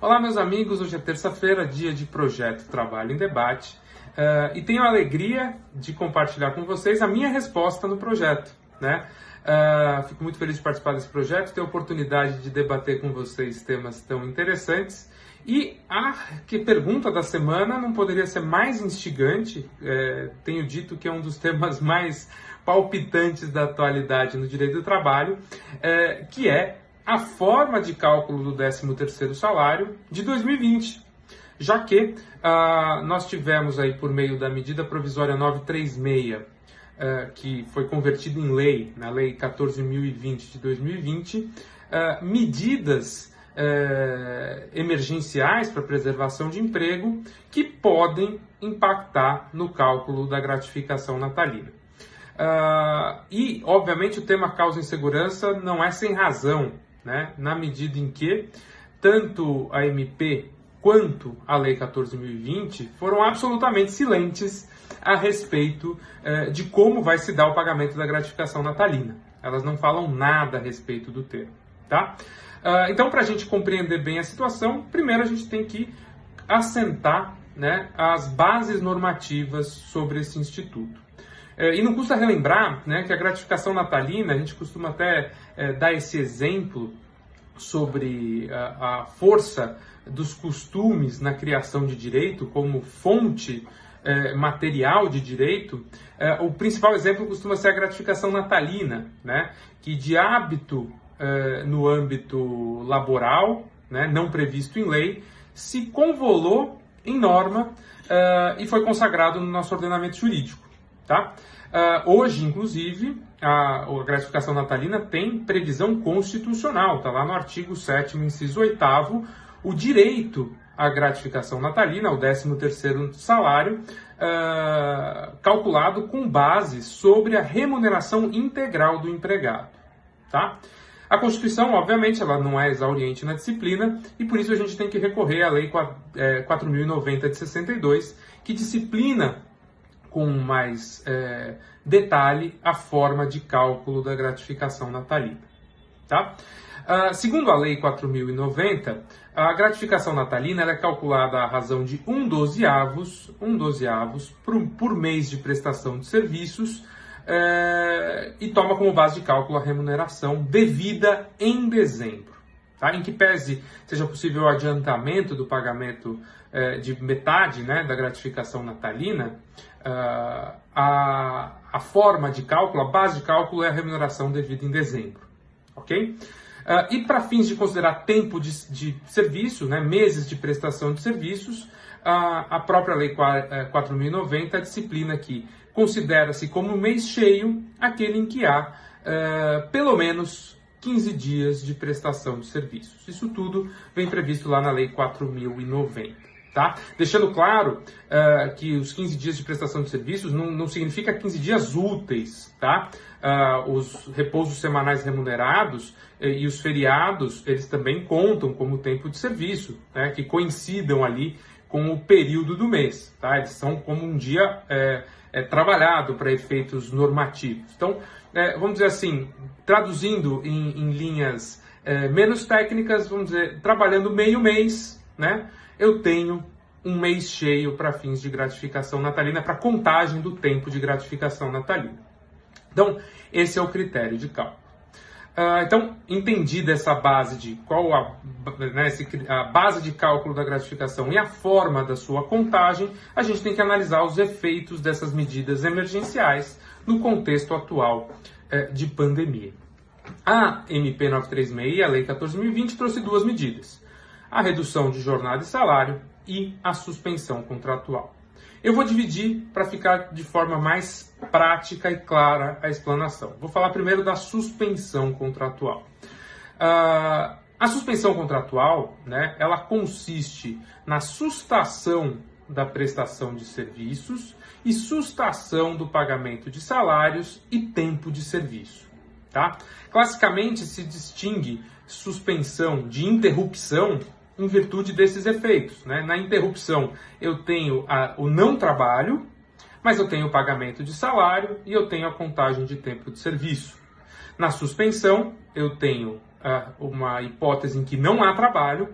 Olá, meus amigos, hoje é terça-feira, dia de Projeto Trabalho em Debate, e tenho a alegria de compartilhar com vocês a minha resposta no projeto, né? Fico muito feliz de participar desse projeto, ter a oportunidade de debater com vocês temas tão interessantes. E a pergunta da semana não poderia ser mais instigante, tenho dito que é um dos temas mais palpitantes da atualidade no direito do trabalho, que é a forma de cálculo do 13º salário de 2020, já que nós tivemos aí por meio da medida provisória 936, que foi convertida em lei, na lei 14.020 de 2020, medidas emergenciais para preservação de emprego que podem impactar no cálculo da gratificação natalina. E, obviamente, o tema causa insegurança não é sem razão, né? Na medida em que tanto a MP quanto a Lei 14.020 foram absolutamente silentes a respeito de como vai se dar o pagamento da gratificação natalina. Elas não falam nada a respeito do tema, tá? Então, para a gente compreender bem a situação, primeiro a gente tem que assentar, né, as bases normativas sobre esse instituto. E não custa relembrar, né, que a gratificação natalina, a gente costuma até dar esse exemplo sobre a força dos costumes na criação de direito como fonte material de direito. O principal exemplo costuma ser a gratificação natalina, né, que de hábito no âmbito laboral, né, não previsto em lei, se convolou em norma e foi consagrado no nosso ordenamento jurídico. Tá? Hoje, inclusive, a gratificação natalina tem previsão constitucional, está lá no artigo 7º, inciso 8º, o direito à gratificação natalina, o 13º salário, calculado com base sobre a remuneração integral do empregado. Tá? A Constituição, obviamente, ela não é exauriente na disciplina e por isso a gente tem que recorrer à Lei 4.090 de 62, que disciplina com mais detalhe a forma de cálculo da gratificação natalina. Tá? Segundo a Lei 4.090, a gratificação natalina ela é calculada à razão de um dozeavos por mês de prestação de serviços e toma como base de cálculo a remuneração devida em dezembro. Tá? Em que pese seja possível o adiantamento do pagamento de metade, né, da gratificação natalina, a forma de cálculo, a base de cálculo é a remuneração devida em dezembro. Ok? E para fins de considerar tempo de serviço, né, meses de prestação de serviços, a própria Lei 4.090 disciplina que considera-se como mês cheio aquele em que há pelo menos 15 dias de prestação de serviços. Isso tudo vem previsto lá na Lei 4.090. Tá? Deixando claro que os 15 dias de prestação de serviços não significa 15 dias úteis. Tá? Os repousos semanais remunerados e os feriados, eles também contam como tempo de serviço, né? Que coincidam ali com o período do mês. Tá? Eles são como um dia trabalhado para efeitos normativos. Então, vamos dizer assim, traduzindo em linhas menos técnicas, vamos dizer, trabalhando meio mês, né? Eu tenho um mês cheio para fins de gratificação natalina, para contagem do tempo de gratificação natalina. Então, esse é o critério de cálculo. Então, entendida essa base de qual a base de cálculo da gratificação e a forma da sua contagem, a gente tem que analisar os efeitos dessas medidas emergenciais no contexto atual de pandemia. A MP 936 e a Lei 14.020 trouxe duas medidas: a redução de jornada e salário e a suspensão contratual. Eu vou dividir para ficar de forma mais prática e clara a explanação. Vou falar primeiro da suspensão contratual. A suspensão contratual, né, ela consiste na sustação da prestação de serviços e sustação do pagamento de salários e tempo de serviço. Tá? Classicamente se distingue suspensão de interrupção em virtude desses efeitos, né? Na interrupção eu tenho o não trabalho, mas eu tenho o pagamento de salário e eu tenho a contagem de tempo de serviço. Na suspensão eu tenho uma hipótese em que não há trabalho,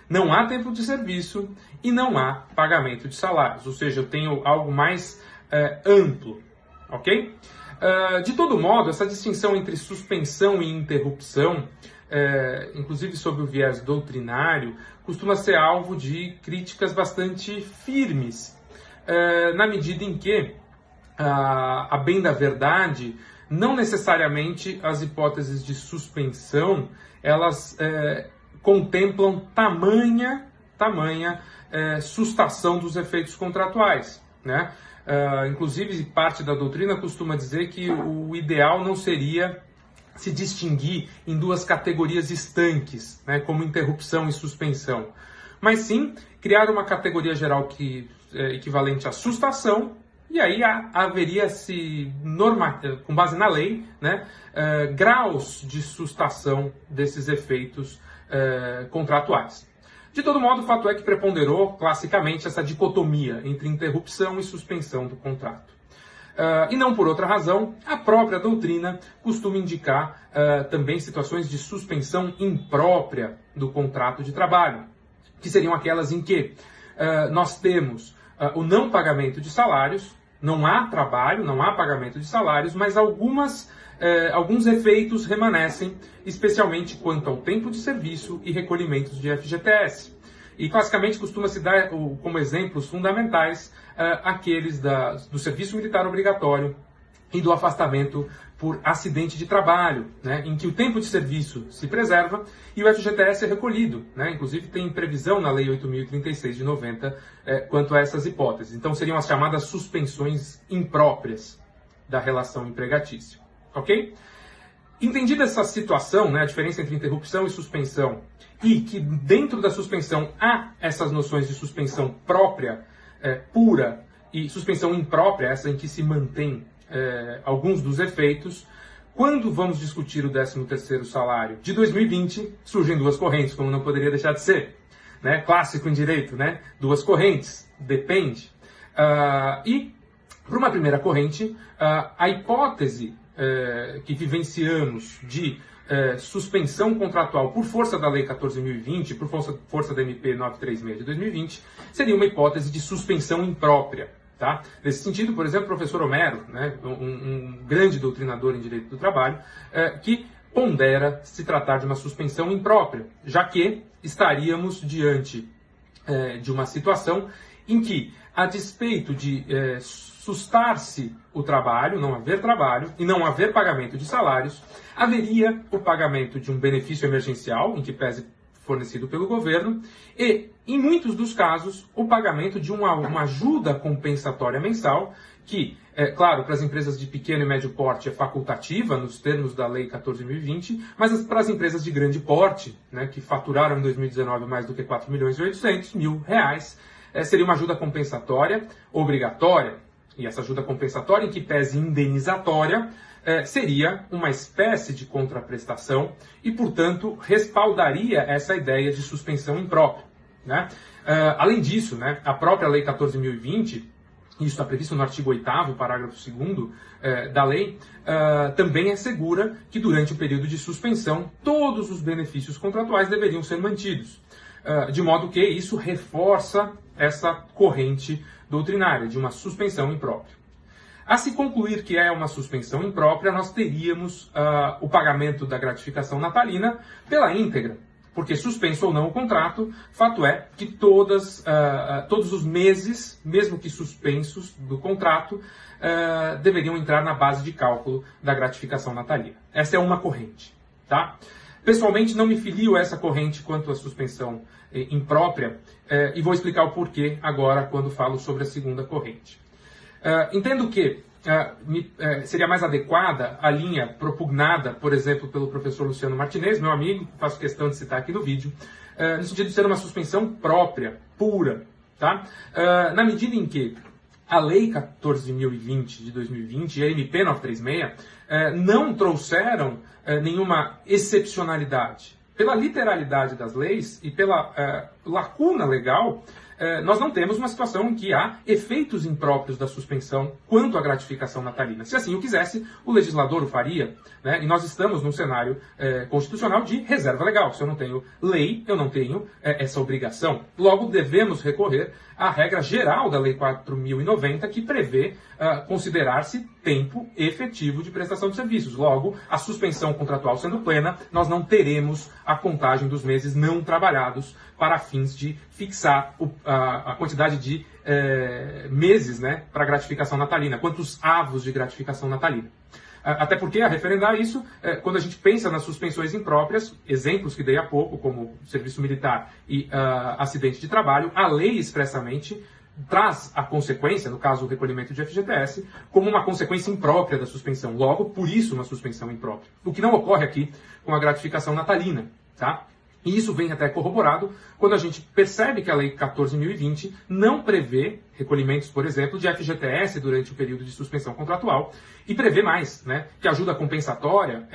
não há tempo de serviço e não há pagamento de salários, ou seja, eu tenho algo mais amplo, ok? De todo modo, essa distinção entre suspensão e interrupção, inclusive sob o viés doutrinário, costuma ser alvo de críticas bastante firmes, na medida em que, a bem da verdade, não necessariamente as hipóteses de suspensão, elas contemplam tamanha sustação dos efeitos contratuais, né? Inclusive, parte da doutrina costuma dizer que o ideal não seria se distinguir em duas categorias estanques, né, como interrupção e suspensão, mas sim criar uma categoria geral que é equivalente à sustação, e aí haveria-se, com base na lei, né, graus de sustação desses efeitos contratuais. De todo modo, o fato é que preponderou classicamente essa dicotomia entre interrupção e suspensão do contrato. E não por outra razão, a própria doutrina costuma indicar também situações de suspensão imprópria do contrato de trabalho, que seriam aquelas em que nós temos o não pagamento de salários, não há trabalho, não há pagamento de salários, mas alguns efeitos remanescem, especialmente quanto ao tempo de serviço e recolhimentos de FGTS. E classicamente costuma-se dar como exemplos fundamentais aqueles do serviço militar obrigatório e do afastamento por acidente de trabalho, né, em que o tempo de serviço se preserva e o FGTS é recolhido, né, inclusive tem previsão na Lei 8.036 de 90 quanto a essas hipóteses. Então seriam as chamadas suspensões impróprias da relação empregatícia, ok? Entendida essa situação, né, a diferença entre interrupção e suspensão, e que dentro da suspensão há essas noções de suspensão própria, pura, e suspensão imprópria, essa em que se mantém alguns dos efeitos, quando vamos discutir o 13º salário de 2020, surgem duas correntes, como não poderia deixar de ser, né? Clássico em direito, né? Duas correntes, depende. E, para uma primeira corrente, a hipótese que vivenciamos de suspensão contratual por força da Lei 14.020, por força da MP 936 de 2020, seria uma hipótese de suspensão imprópria. Tá? Nesse sentido, por exemplo, o professor Homero, né, um grande doutrinador em direito do trabalho, que pondera se tratar de uma suspensão imprópria, já que estaríamos diante de uma situação em que, a despeito de sustar-se o trabalho, não haver trabalho e não haver pagamento de salários, haveria o pagamento de um benefício emergencial, em que pese fornecido pelo governo, e, em muitos dos casos, o pagamento de uma ajuda compensatória mensal, que, claro, para as empresas de pequeno e médio porte é facultativa, nos termos da Lei 14.020, mas para as empresas de grande porte, né, que faturaram em 2019 mais do que R$ 4.800.000, seria uma ajuda compensatória obrigatória. E essa ajuda compensatória, em que pese indenizatória, seria uma espécie de contraprestação e, portanto, respaldaria essa ideia de suspensão imprópria, né? Além disso, né, a própria Lei 14.020, isso está previsto no artigo 8º, parágrafo 2º da lei, também assegura que durante o período de suspensão todos os benefícios contratuais deveriam ser mantidos, de modo que isso reforça essa corrente doutrinária de uma suspensão imprópria. A se concluir que é uma suspensão imprópria, nós teríamos o pagamento da gratificação natalina pela íntegra, porque suspenso ou não o contrato, fato é que todos os meses, mesmo que suspensos do contrato, deveriam entrar na base de cálculo da gratificação natalina. Essa é uma corrente, tá? Pessoalmente, não me filio a essa corrente quanto à suspensão imprópria, e vou explicar o porquê agora quando falo sobre a segunda corrente. Entendo que seria mais adequada a linha propugnada, por exemplo, pelo professor Luciano Martinez, meu amigo, faço questão de citar aqui no vídeo, no sentido de ser uma suspensão própria, pura, tá? Na medida em que a Lei 14.020 de 2020 e a MP 936 não trouxeram nenhuma excepcionalidade. Pela literalidade das leis e pela lacuna legal, nós não temos uma situação em que há efeitos impróprios da suspensão quanto à gratificação natalina. Se assim o quisesse, o legislador o faria, né? E nós estamos num cenário constitucional de reserva legal. Se eu não tenho lei, eu não tenho essa obrigação. Logo, devemos recorrer à regra geral da Lei 4.090, que prevê considerar-se tempo efetivo de prestação de serviços. Logo, a suspensão contratual sendo plena, nós não teremos a contagem dos meses não trabalhados para fins de fixar a quantidade de meses, né, para gratificação natalina, quantos avos de gratificação natalina. Até porque, a referendar isso, quando a gente pensa nas suspensões impróprias, exemplos que dei há pouco, como serviço militar e acidente de trabalho, a lei expressamente traz a consequência, no caso o recolhimento de FGTS, como uma consequência imprópria da suspensão. Logo, por isso, uma suspensão imprópria. O que não ocorre aqui com a gratificação natalina, tá? E isso vem até corroborado quando a gente percebe que a Lei 14.020 não prevê recolhimentos, por exemplo, de FGTS durante o período de suspensão contratual e prevê mais, né, que a ajuda compensatória,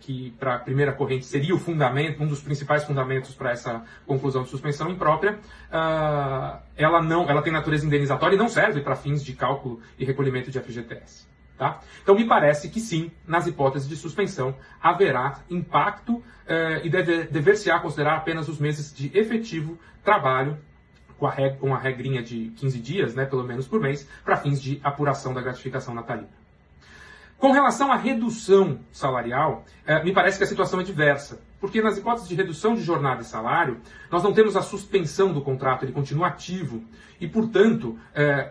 que para a primeira corrente seria o fundamento, um dos principais fundamentos para essa conclusão de suspensão imprópria, ela tem natureza indenizatória e não serve para fins de cálculo e recolhimento de FGTS. Tá? Então, me parece que sim, nas hipóteses de suspensão, haverá impacto e dever-se-á considerar apenas os meses de efetivo trabalho, com a regrinha de 15 dias, né, pelo menos por mês, para fins de apuração da gratificação natalina. Com relação à redução salarial, me parece que a situação é diversa, porque nas hipóteses de redução de jornada e salário, nós não temos a suspensão do contrato, ele continua ativo, e, portanto,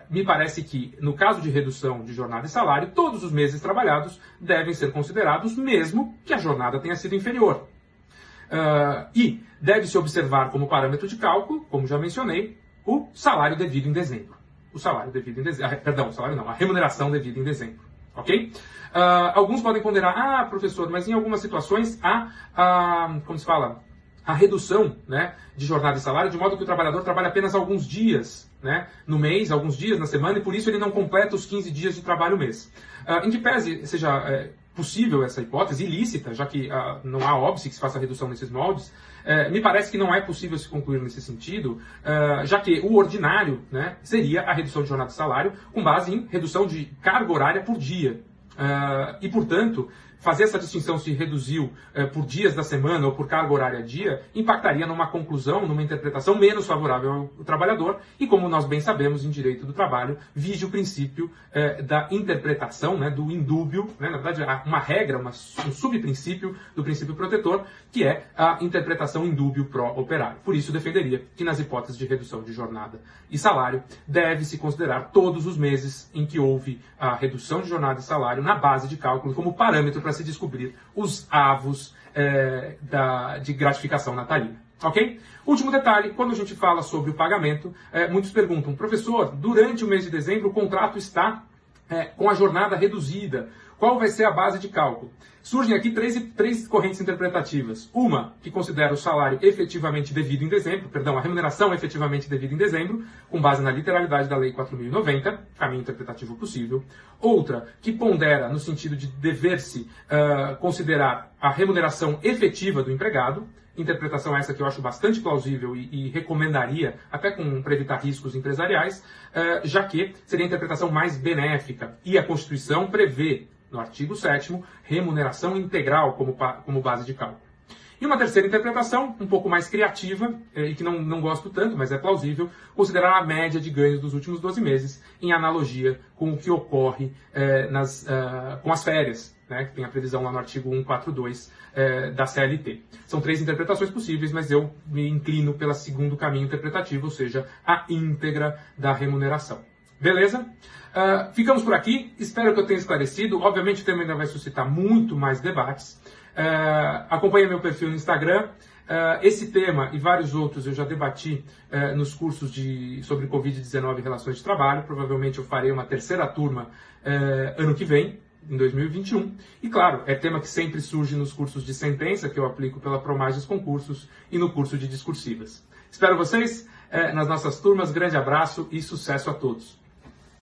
me parece que, no caso de redução de jornada e salário, todos os meses trabalhados devem ser considerados, mesmo que a jornada tenha sido inferior. E deve-se observar como parâmetro de cálculo, como já mencionei, o salário devido em dezembro. A remuneração devida em dezembro. Ok? Alguns podem ponderar, professor, mas em algumas situações há a redução, né, de jornada e salário, de modo que o trabalhador trabalha apenas alguns dias, né, no mês, alguns dias na semana, e por isso ele não completa os 15 dias de trabalho mês. Em que pese seja possível essa hipótese, ilícita, já que não há óbice que se faça redução nesses moldes, me parece que não é possível se concluir nesse sentido, já que o ordinário, né, seria a redução de jornada e salário com base em redução de carga horária por dia. E, portanto, fazer essa distinção se reduziu por dias da semana ou por carga horária dia impactaria numa conclusão, numa interpretação menos favorável ao trabalhador e, como nós bem sabemos, em direito do trabalho, vige o princípio da interpretação, né, do indúbio, né, na verdade, uma regra, um subprincípio do princípio protetor, que é a interpretação indúbio pró-operário. Por isso, defenderia que nas hipóteses de redução de jornada e salário, deve-se considerar todos os meses em que houve a redução de jornada e salário na base de cálculo como parâmetro para se descobrir os avos de gratificação natalina. Ok? Último detalhe, quando a gente fala sobre o pagamento, muitos perguntam, professor, durante o mês de dezembro o contrato está com a jornada reduzida. Qual vai ser a base de cálculo? Surgem aqui três correntes interpretativas. Uma, que considera o salário efetivamente devido em dezembro, a remuneração efetivamente devida em dezembro, com base na literalidade da Lei 4.090, caminho interpretativo possível. Outra, que pondera no sentido de dever-se considerar a remuneração efetiva do empregado, interpretação essa que eu acho bastante plausível e recomendaria, até para evitar riscos empresariais, já que seria a interpretação mais benéfica. E a Constituição prevê, no artigo 7º, remuneração integral como base de cálculo. E uma terceira interpretação, um pouco mais criativa, e que não gosto tanto, mas é plausível, considerar a média de ganhos dos últimos 12 meses, em analogia com o que ocorre com as férias, né, que tem a previsão lá no artigo 142 da CLT. São três interpretações possíveis, mas eu me inclino pelo segundo caminho interpretativo, ou seja, a íntegra da remuneração. Beleza? Ficamos por aqui, espero que eu tenha esclarecido. Obviamente o tema ainda vai suscitar muito mais debates. Acompanhe meu perfil no Instagram. Esse tema e vários outros eu já debati nos cursos sobre Covid-19 e relações de trabalho. Provavelmente eu farei uma terceira turma ano que vem, em 2021. E claro, é tema que sempre surge nos cursos de sentença que eu aplico pela Promagens Concursos e no curso de discursivas. Espero vocês nas nossas turmas. Grande abraço e sucesso a todos.